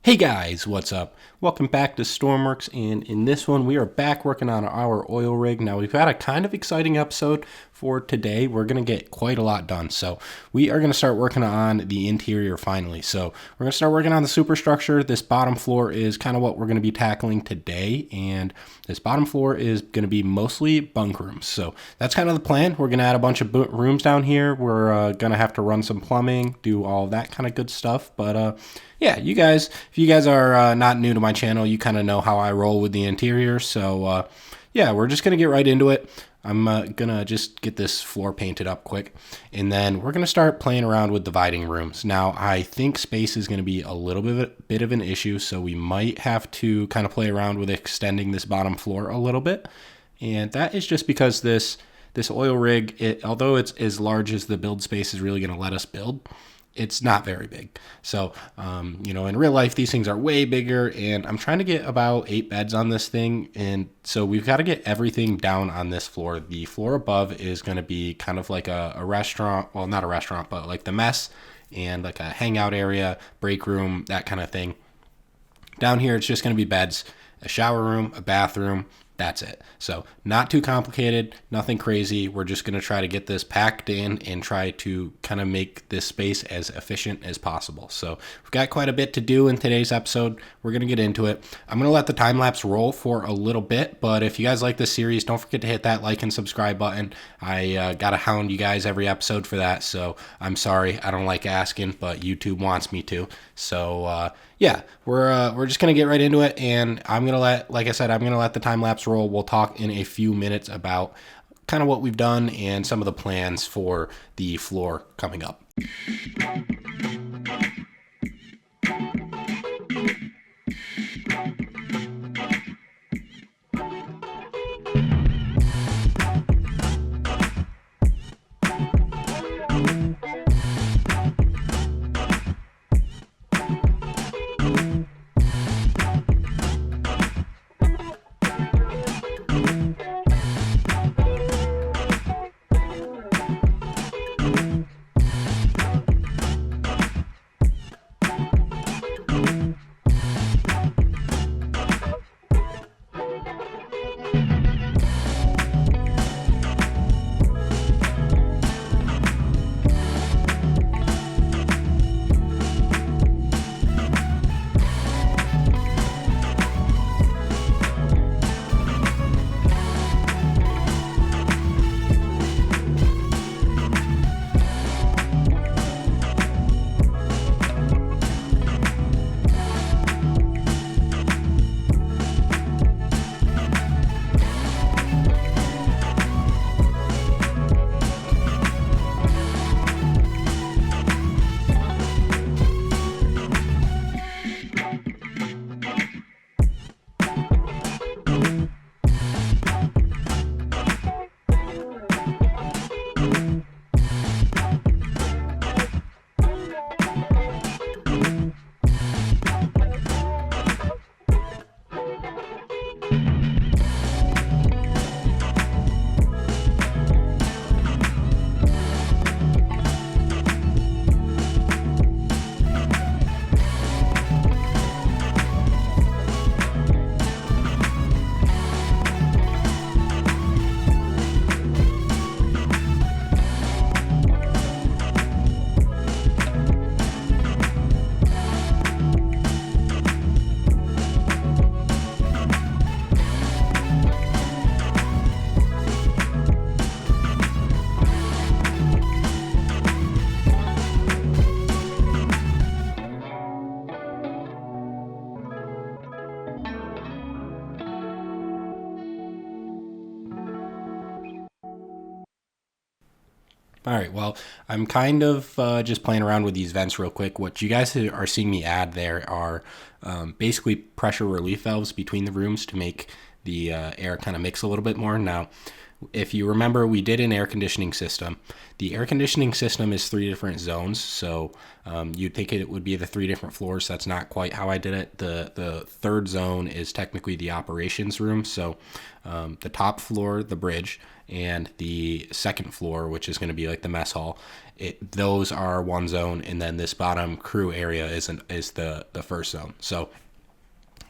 Hey guys, what's up? Welcome back to Stormworks, and in this one we are back working on our oil rig. Now we've got a kind of exciting episode for today. We're going to get quite a lot done. So we are going to start working on the interior finally. So we're going to start working on the superstructure. This bottom floor is kind of what we're going to be tackling today, and this bottom floor is going to be mostly bunk rooms. So that's kind of the plan. We're going to add a bunch of rooms down here. We're going to have to run some plumbing, do all that kind of good stuff, but yeah, if you guys are not new to my channel, you kind of know how I roll with the interior. So yeah, we're just going to get right into it. I'm going to just get this floor painted up quick, and then we're going to start playing around with dividing rooms. Now, I think space is going to be a little bit of an issue, so we might have to kind of play around with extending this bottom floor a little bit. And that is just because this oil rig, although it's as large as the build space is really going to let us build, it's not very big. So, in real life, these things are way bigger, and I'm trying to get about 8 beds on this thing. And so we've got to get everything down on this floor. The floor above is going to be kind of like a restaurant. Well, not a restaurant, but like the mess and like a hangout area, break room, that kind of thing. Down here, it's just going to be beds, a shower room, a bathroom. That's it. So not too complicated, nothing crazy. We're just going to try to get this packed in and try to kind of make this space as efficient as possible. So we've got quite a bit to do in today's episode. We're going to get into it. I'm going to let the time lapse roll for a little bit, but if you guys like this series, don't forget to hit that like and subscribe button. I got to hound you guys every episode for that, so I'm sorry. I don't like asking, but YouTube wants me to. So yeah, we're just gonna get right into it, and I'm gonna let the time lapse roll. We'll talk in a few minutes about kind of what we've done and some of the plans for the floor coming up. All right, well, I'm kind of just playing around with these vents real quick. What you guys are seeing me add there are basically pressure relief valves between the rooms to make the air kind of mix a little bit more. Now, if you remember, we did an air conditioning system. The air conditioning system is 3 different zones, so you'd think it would be the 3 different floors. That's not quite how I did it. The third zone is technically the operations room, so the top floor, the bridge, and the second floor, which is going to be like the mess hall, those are one zone, and then this bottom crew area is the first zone. So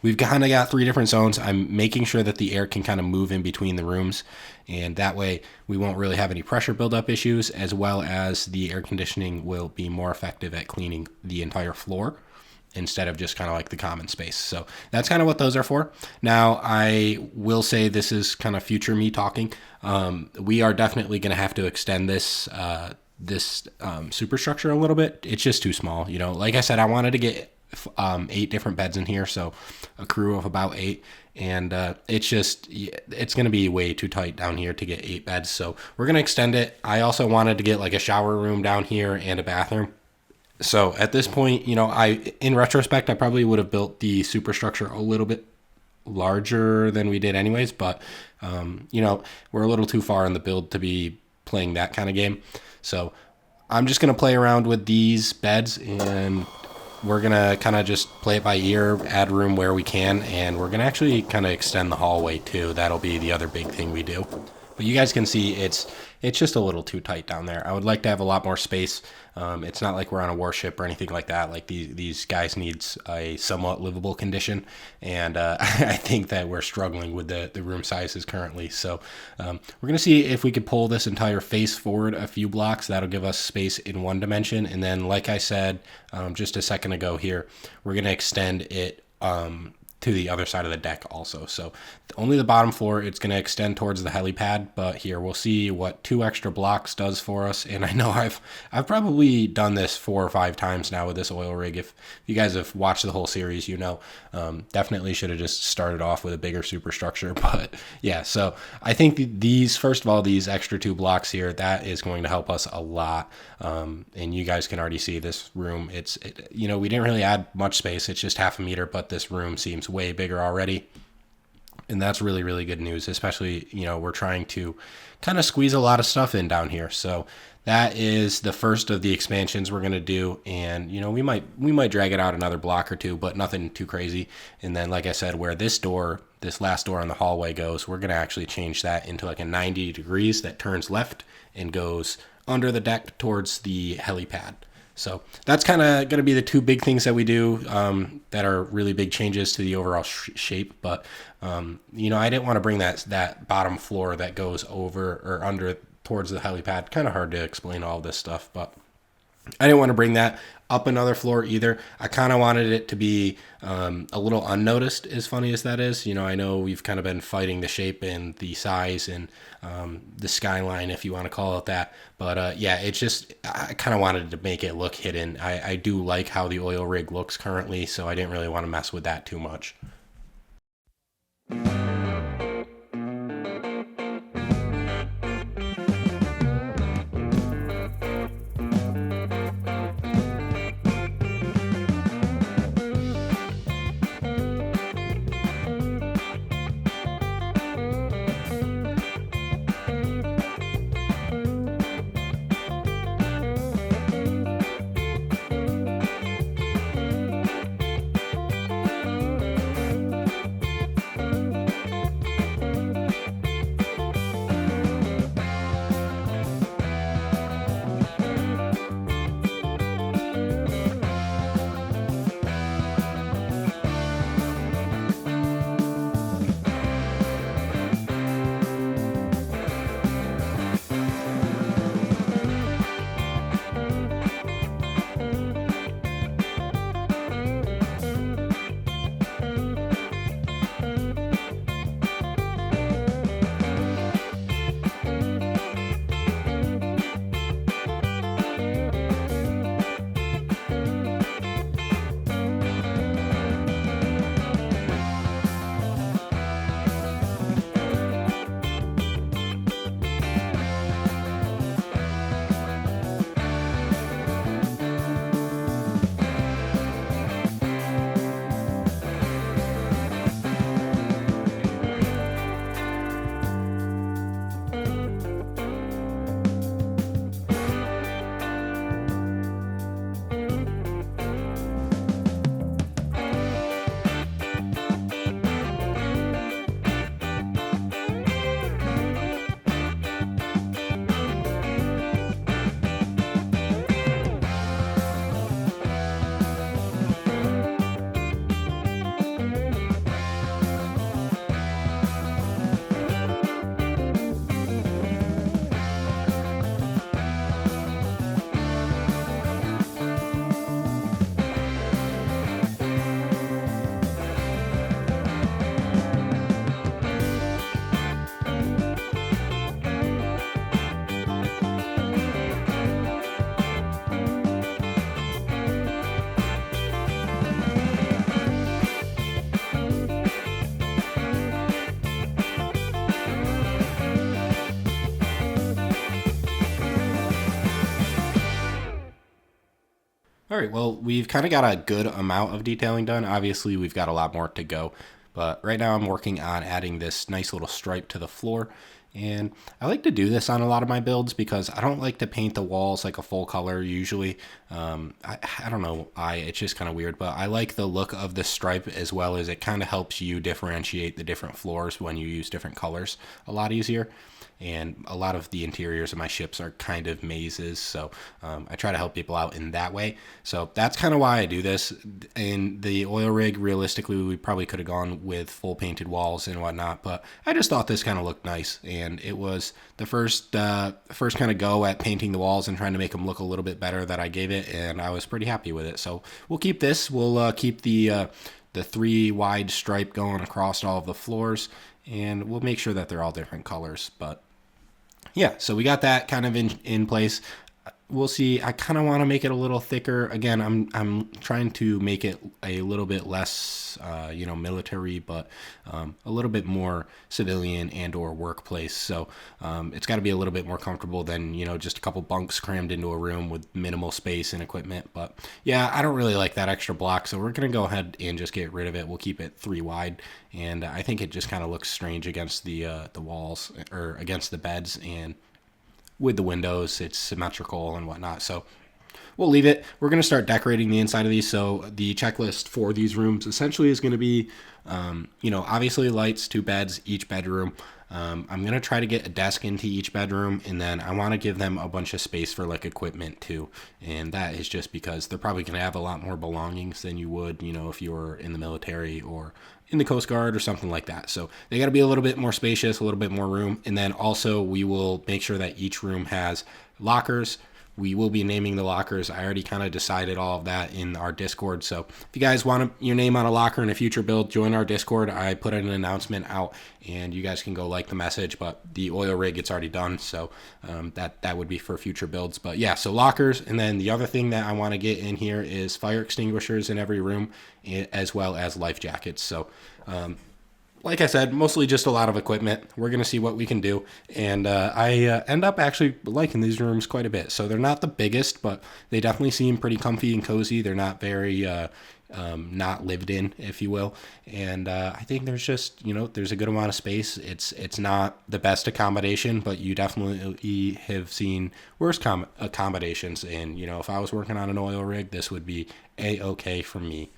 we've kind of got 3 different zones. I'm making sure that the air can kind of move in between the rooms, and that way we won't really have any pressure buildup issues, as well as the air conditioning will be more effective at cleaning the entire floor instead of just kind of like the common space. So that's kind of what those are for. Now, I will say this is kind of future me talking. We are definitely going to have to extend this superstructure a little bit. It's just too small. You know, like I said, I wanted to get 8 different beds in here, so a crew of about 8, and it's going to be way too tight down here to get 8 beds, so we're going to extend it. I also wanted to get like a shower room down here and a bathroom. So at this point, you know, in retrospect, I probably would have built the superstructure a little bit larger than we did anyways, but you know, we're a little too far in the build to be playing that kind of game. So I'm just going to play around with these beds, and we're going to kind of just play it by ear, add room where we can, and we're going to actually kind of extend the hallway too. That'll be the other big thing we do. But you guys can see it's just a little too tight down there. I would like to have a lot more space. It's not like we're on a warship or anything like that. Like these guys needs a somewhat livable condition, and I think that we're struggling with the room sizes currently. So we're gonna see if we could pull this entire face forward a few blocks. That'll give us space in one dimension, and then, like I said just a second ago here, we're gonna extend it to the other side of the deck also. So only the bottom floor, it's going to extend towards the helipad, but here we'll see what 2 extra blocks does for us. And I know I've probably done this 4 or 5 times now with this oil rig. If you guys have watched the whole series, you know, definitely should have just started off with a bigger superstructure. But yeah, so I think these, first of all, these extra 2 blocks here, that is going to help us a lot. And you guys can already see this room. You know, we didn't really add much space. It's just 0.5 meter, but this room seems way bigger already, and that's really, really good news. Especially, you know, we're trying to kind of squeeze a lot of stuff in down here. So that is the first of the expansions we're going to do, and you know, we might drag it out another block or 2, but nothing too crazy. And then, like I said, where this last door on the hallway goes, we're going to actually change that into like a 90 degrees that turns left and goes under the deck towards the helipad. So that's kind of going to be the 2 big things that we do that are really big changes to the overall shape. But, you know, I didn't want to bring that bottom floor that goes over or under towards the helipad. Kind of hard to explain all this stuff, but I didn't want to bring that up another floor either. I kind of wanted it to be a little unnoticed, as funny as that is. You know, I know we've kind of been fighting the shape and the size and the skyline, if you want to call it that. But yeah, it's just, I kind of wanted to make it look hidden. I do like how the oil rig looks currently, so I didn't really want to mess with that too much. All right, well, we've kind of got a good amount of detailing done. Obviously, we've got a lot more to go. But right now I'm working on adding this nice little stripe to the floor. And I like to do this on a lot of my builds because I don't like to paint the walls like a full color usually. I don't know why, it's just kind of weird, but I like the look of the stripe as well as it kind of helps you differentiate the different floors when you use different colors a lot easier. And a lot of the interiors of my ships are kind of mazes, so I try to help people out in that way. So that's kind of why I do this. In the oil rig, realistically, we probably could have gone with full painted walls and whatnot, but I just thought this kind of looked nice, and it was the first kind of go at painting the walls and trying to make them look a little bit better that I gave it, and I was pretty happy with it. So we'll keep this. We'll keep the 3 wide stripe going across all of the floors, and we'll make sure that they're all different colors. But yeah, so we got that kind of in place. We'll see. I kind of want to make it a little thicker. Again, I'm trying to make it a little bit less, military, but a little bit more civilian and or workplace. So it's got to be a little bit more comfortable than just a couple bunks crammed into a room with minimal space and equipment. But yeah, I don't really like that extra block, so we're gonna go ahead and just get rid of it. We'll keep it 3 wide, and I think it just kind of looks strange against the walls or against the beds, and with the windows, it's symmetrical and whatnot. So we'll leave it. We're going to start decorating the inside of these. So the checklist for these rooms essentially is going to be, obviously lights, 2 beds, each bedroom. I'm going to try to get a desk into each bedroom, and then I want to give them a bunch of space for like equipment too. And that is just because they're probably going to have a lot more belongings than you would, if you were in the military or in the Coast Guard or something like that. So they got to be a little bit more spacious, a little bit more room. And then also we will make sure that each room has lockers. We will be naming the lockers. I already kind of decided all of that in our Discord. So if you guys want your name on a locker in a future build, join our Discord. I put an announcement out, and you guys can go like the message. But the oil rig, it's already done, so that would be for future builds. But yeah, so lockers. And then the other thing that I want to get in here is fire extinguishers in every room, as well as life jackets. So like I said, mostly just a lot of equipment. We're going to see what we can do. And I end up actually liking these rooms quite a bit. So they're not the biggest, but they definitely seem pretty comfy and cozy. They're not very not lived in, if you will. And I think there's just, there's a good amount of space. It's not the best accommodation, but you definitely have seen worse accommodations. And, if I was working on an oil rig, this would be A-okay for me.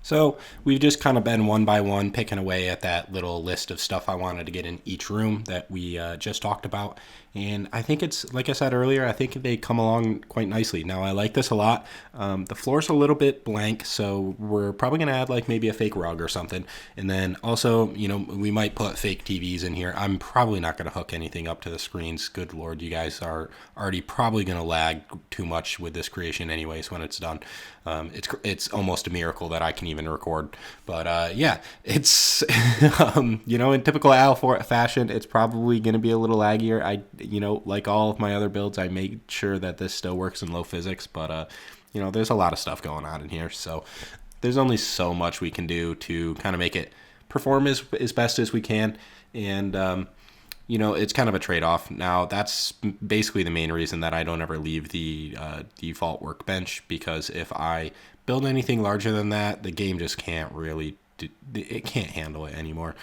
So we've just kind of been one by one picking away at that little list of stuff I wanted to get in each room that we just talked about. And I think it's, like I said earlier, I think they come along quite nicely. Now, I like this a lot. The floor's a little bit blank, so we're probably going to add like maybe a fake rug or something. And then also, we might put fake TVs in here. I'm probably not going to hook anything up to the screens. Good Lord, you guys are already probably going to lag too much with this creation anyways when it's done. It's almost a miracle that I can even record. But yeah, it's, in typical Al fashion, it's probably going to be a little laggier. Like all of my other builds, I made sure that this still works in low physics, but there's a lot of stuff going on in here. So there's only so much we can do to kind of make it perform as best as we can. And, it's kind of a trade-off. Now, that's basically the main reason that I don't ever leave the default workbench, because if I build anything larger than that, the game just can't really it can't handle it anymore,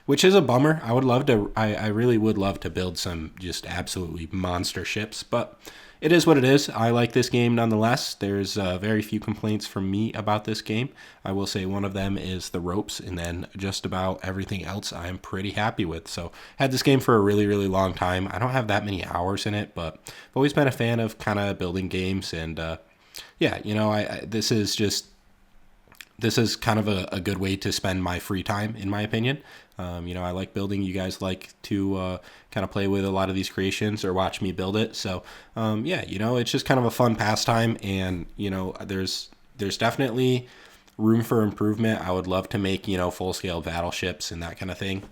which is a bummer. I really would love to build some just absolutely monster ships, but it is what it is. I like this game nonetheless. There's very few complaints from me about this game. I will say one of them is the ropes, and then just about everything else I'm pretty happy with. So had this game for a really, really long time. I don't have that many hours in it, but I've always been a fan of kind of building games, and this is kind of a good way to spend my free time, in my opinion. I like building. You guys like to kind of play with a lot of these creations or watch me build it. So, it's just kind of a fun pastime. And, there's definitely room for improvement. I would love to make, full-scale battleships and that kind of thing.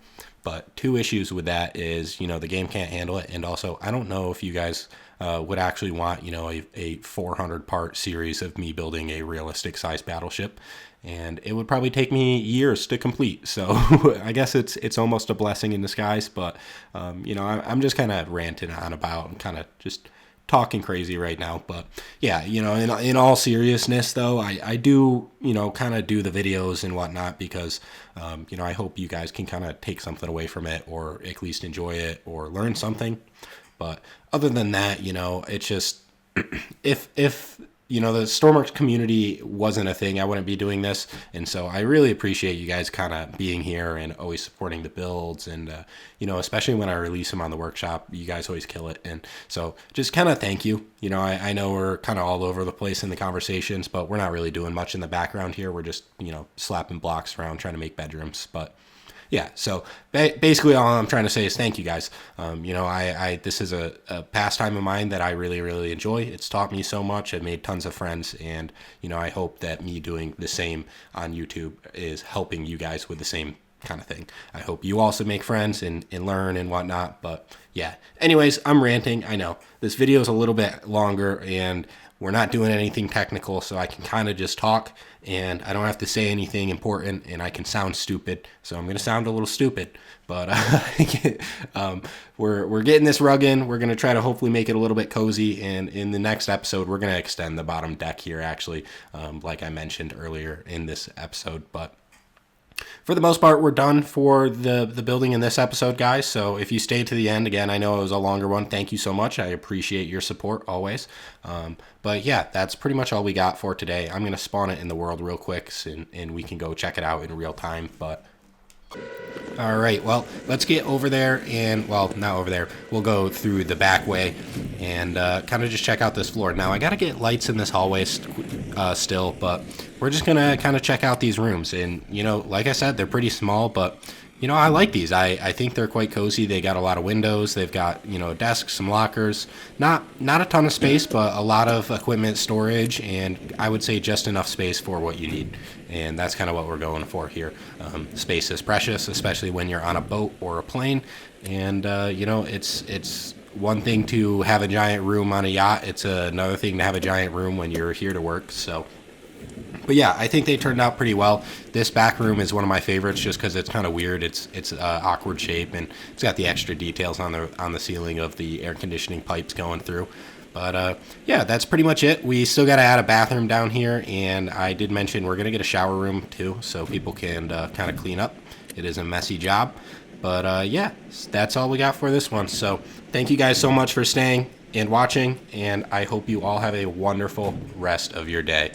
But two issues with that is, the game can't handle it. And also, I don't know if you guys would actually want, a 400-part series of me building a realistic-sized battleship. And it would probably take me years to complete. So I guess it's almost a blessing in disguise. But, I'm just kind of ranting on about and kind of just talking crazy right now. But yeah, in all seriousness though, I do, kind of do the videos and whatnot because, I hope you guys can kind of take something away from it, or at least enjoy it or learn something. But other than that, it's just, if the Stormworks community wasn't a thing, I wouldn't be doing this. And so I really appreciate you guys kind of being here and always supporting the builds. And, especially when I release them on the workshop, you guys always kill it. And so just kind of thank you. I know we're kind of all over the place in the conversations, but we're not really doing much in the background here. We're just, slapping blocks around trying to make bedrooms. But yeah, so basically all I'm trying to say is thank you guys. This is a pastime of mine that I really, really enjoy. It's taught me so much. I've made tons of friends, and, I hope that me doing the same on YouTube is helping you guys with the same kind of thing. I hope you also make friends and learn and whatnot. But yeah, anyways, I'm ranting. I know this video is a little bit longer, and we're not doing anything technical, so I can kind of just talk, and I don't have to say anything important, and I can sound stupid. So I'm going to sound a little stupid, but we're getting this rug in. We're going to try to hopefully make it a little bit cozy, and in the next episode, we're going to extend the bottom deck here, actually, like I mentioned earlier in this episode. But for the most part, we're done for the building in this episode, guys. So if you stayed to the end, again, I know it was a longer one. Thank you so much. I appreciate your support always. But yeah, that's pretty much all we got for today. I'm going to spawn it in the world real quick, and we can go check it out in real time. But all right, well, let's get over there and, well, not over there. We'll go through the back way and kind of just check out this floor. Now, I got to get lights in this hallway still, but we're just going to kind of check out these rooms. And, like I said, they're pretty small, but, I like these. I think they're quite cozy. They got a lot of windows. They've got, desks, some lockers. Not a ton of space, but a lot of equipment storage, and I would say just enough space for what you need. And that's kind of what we're going for here. Space is precious, especially when you're on a boat or a plane. And, it's one thing to have a giant room on a yacht. It's another thing to have a giant room when you're here to work. So, but yeah, I think they turned out pretty well. This back room is one of my favorites just because it's kind of weird. It's awkward shape, and it's got the extra details on the ceiling of the air conditioning pipes going through. But yeah, that's pretty much it. We still got to add a bathroom down here, and I did mention we're going to get a shower room too, so people can kind of clean up. It is a messy job. But yeah, that's all we got for this one. So thank you guys so much for staying and watching, and I hope you all have a wonderful rest of your day.